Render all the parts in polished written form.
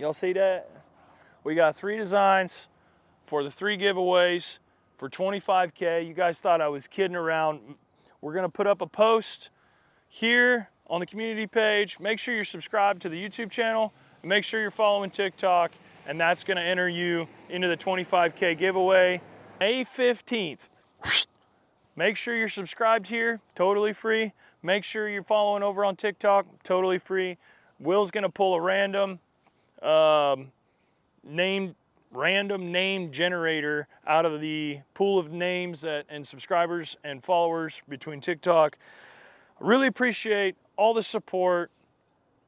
Y'all see that? We got 3 designs for the 3 giveaways for $25K. You guys thought I was kidding around. We're gonna put up a post here on the community page. Make sure you're subscribed to the YouTube channel, and make sure you're following TikTok, and that's gonna enter you into the $25K giveaway. May 15th. Make sure you're subscribed here, totally free. Make sure you're following over on TikTok, totally free. Will's gonna pull a random name generator out of the pool of names and subscribers and followers between TikTok. I really appreciate all the support.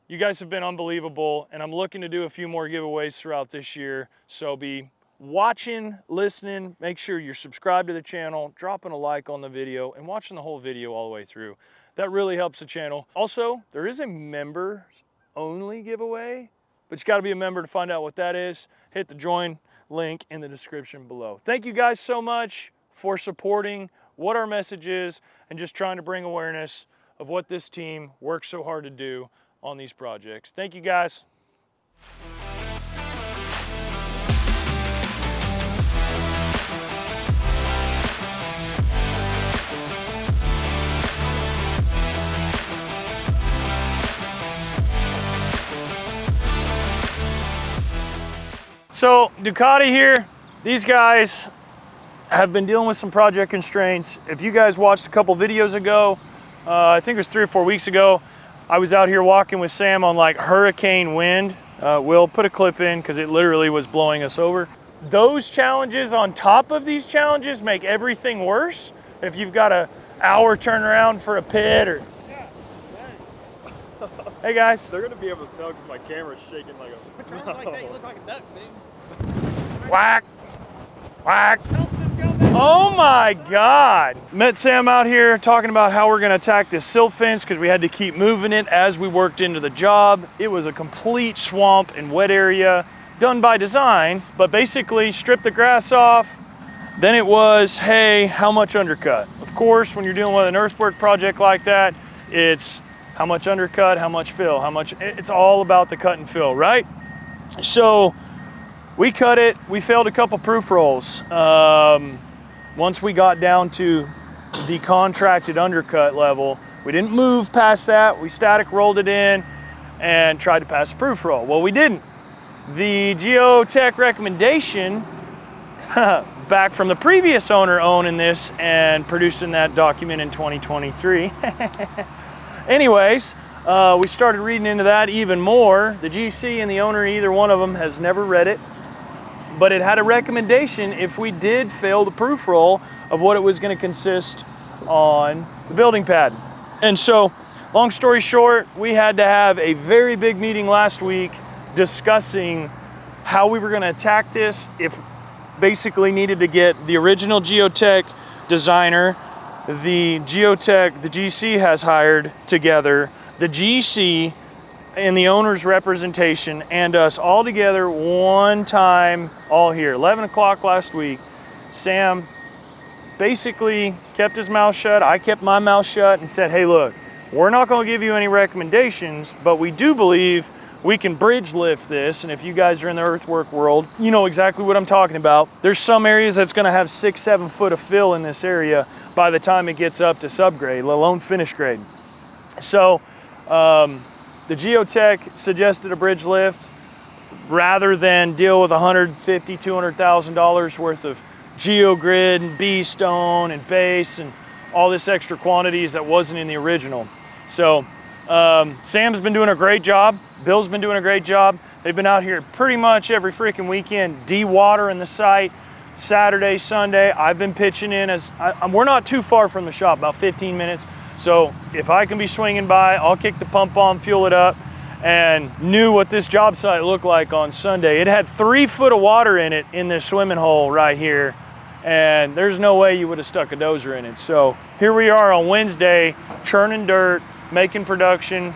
You guys have been unbelievable, and I'm looking to do a few more giveaways throughout this year. So be watching, listening, make sure you're subscribed to the channel, dropping a like on the video, and watching the whole video all the way through. That really helps the channel. Also, there is a members only giveaway, but you gotta be a member to find out what that is. Hit the join link in the description below. Thank you guys so much for supporting what our message is and just trying to bring awareness of what this team works so hard to do on these projects. Thank you guys. So Ducati here, these guys have been dealing with some project constraints. If you guys watched a couple videos ago, I think it was 3 or 4 weeks ago, I was out here walking with Sam on like hurricane wind. We'll put a clip in because it literally was blowing us over. Those challenges on top of these challenges make everything worse. If you've got an hour turnaround for a pit or... Hey guys. They're gonna be able to tell because my camera's shaking like a... Turns like that, you look like a duck, dude. Whack, whack. Oh my God. Met Sam out here talking about how we're gonna attack this silt fence because we had to keep moving it as we worked into the job. It was a complete swamp and wet area, done by design, but basically stripped the grass off. Then it was, hey, how much undercut? Of course, when you're dealing with an earthwork project like that, it's how much undercut, how much fill, it's all about the cut and fill, right? So we cut it, we failed a couple proof rolls. Once we got down to the contracted undercut level, we didn't move past that. We static rolled it in and tried to pass a proof roll. Well, we didn't. The geotech recommendation back from the previous owner owning this and producing that document in 2023. Anyways, we started reading into that even more. The GC and the owner, either one of them, has never read it. But it had a recommendation if we did fail the proof roll of what it was going to consist on the building pad. And so, long story short, we had to have a very big meeting last week discussing how we were going to attack this. If basically needed to get the original geotech designer, the geotech the GC has hired together, the GC and the owner's representation and us all together one time, all here. 11 o'clock last week. Sam basically kept his mouth shut. I kept my mouth shut and said, hey, look, we're not going to give you any recommendations, but we do believe we can bridge lift this. And if you guys are in the earthwork world, you know exactly what I'm talking about. There's some areas that's going to have 6-7 foot of fill in this area by the time it gets up to subgrade, let alone finish grade. So, the geotech suggested a bridge lift rather than deal with $150,000, $200,000 worth of geogrid and B-stone and base and all this extra quantities that wasn't in the original. So Sam's been doing a great job. Bill's been doing a great job. They've been out here pretty much every freaking weekend, de-watering the site, Saturday, Sunday. I've been pitching in we're not too far from the shop, about 15 minutes. So if I can be swinging by, I'll kick the pump on, fuel it up, and knew what this job site looked like on Sunday. It had 3 foot of water in it in this swimming hole right here, and there's no way you would have stuck a dozer in it. So here we are on Wednesday, churning dirt, making production,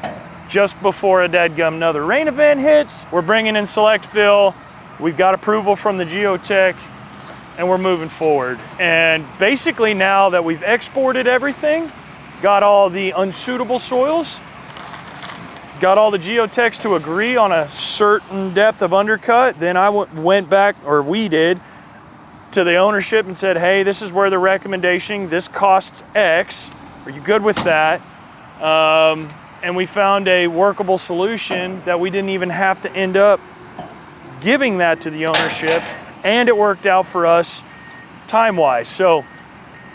just before a dadgum another rain event hits. We're bringing in select fill. We've got approval from the geotech, and we're moving forward. And basically now that we've exported everything, got all the unsuitable soils, got all the geotechs to agree on a certain depth of undercut. Then I went back, or we did, to the ownership and said, hey, this is where the recommendation, this costs X. Are you good with that? And we found a workable solution that we didn't even have to end up giving that to the ownership, and it worked out for us time-wise. So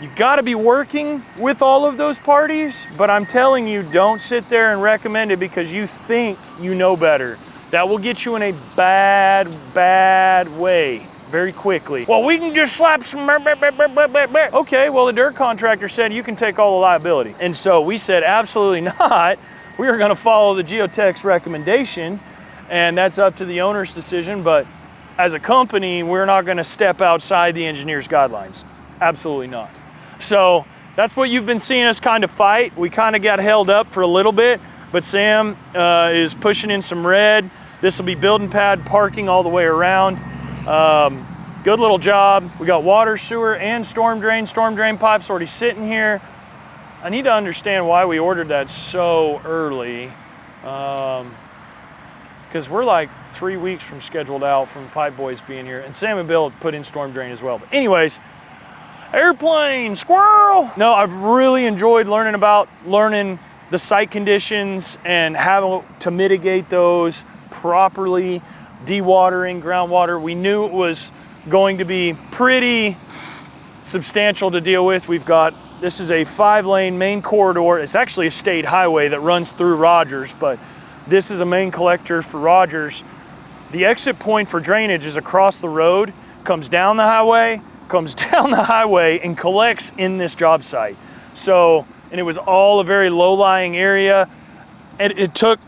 you gotta be working with all of those parties, but I'm telling you, don't sit there and recommend it because you think you know better. That will get you in a bad, bad way very quickly. Well, we can just slap some, okay, well, the dirt contractor said you can take all the liability. And so we said, absolutely not. We are gonna follow the geotech's recommendation, and that's up to the owner's decision, but as a company, we're not gonna step outside the engineer's guidelines. Absolutely not. So that's what you've been seeing us kind of fight. We kind of got held up for a little bit, but Sam is pushing in some red. This will be building pad parking all the way around. Good little job. We got water, sewer, and storm drain. Storm drain pipes already sitting here. I need to understand why we ordered that so early. Because we're like 3 weeks from scheduled out from pipe boys being here. And Sam and Bill put in storm drain as well. But anyways, airplane, squirrel. No, I've really enjoyed learning the site conditions and having to mitigate those properly, dewatering, groundwater. We knew it was going to be pretty substantial to deal with. This is a 5-lane main corridor. It's actually a state highway that runs through Rogers, but this is a main collector for Rogers. The exit point for drainage is across the road, comes down the highway, and collects in this job site. So, and it was all a very low-lying area. And it took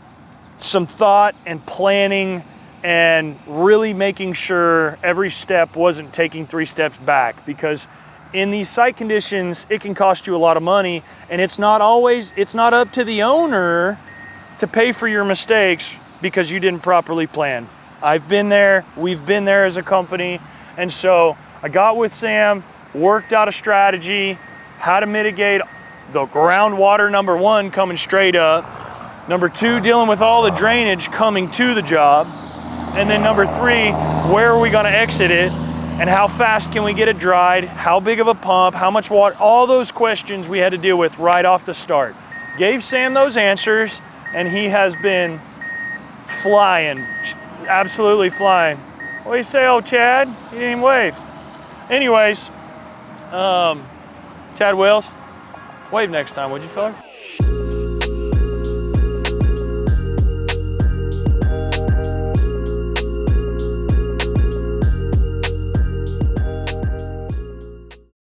some thought and planning and really making sure every step wasn't taking 3 steps back, because in these site conditions, it can cost you a lot of money, and it's not up to the owner to pay for your mistakes because you didn't properly plan. I've been there, we've been there as a company, and so I got with Sam, worked out a strategy, how to mitigate the groundwater, number 1, coming straight up, number 2, dealing with all the drainage coming to the job, and then number 3, where are we gonna exit it, and how fast can we get it dried, how big of a pump, how much water, all those questions we had to deal with right off the start. Gave Sam those answers, and he has been flying, absolutely flying. What do you say, old Chad? He didn't even wave. Anyways, Chad Wales, wave next time, would you, fella?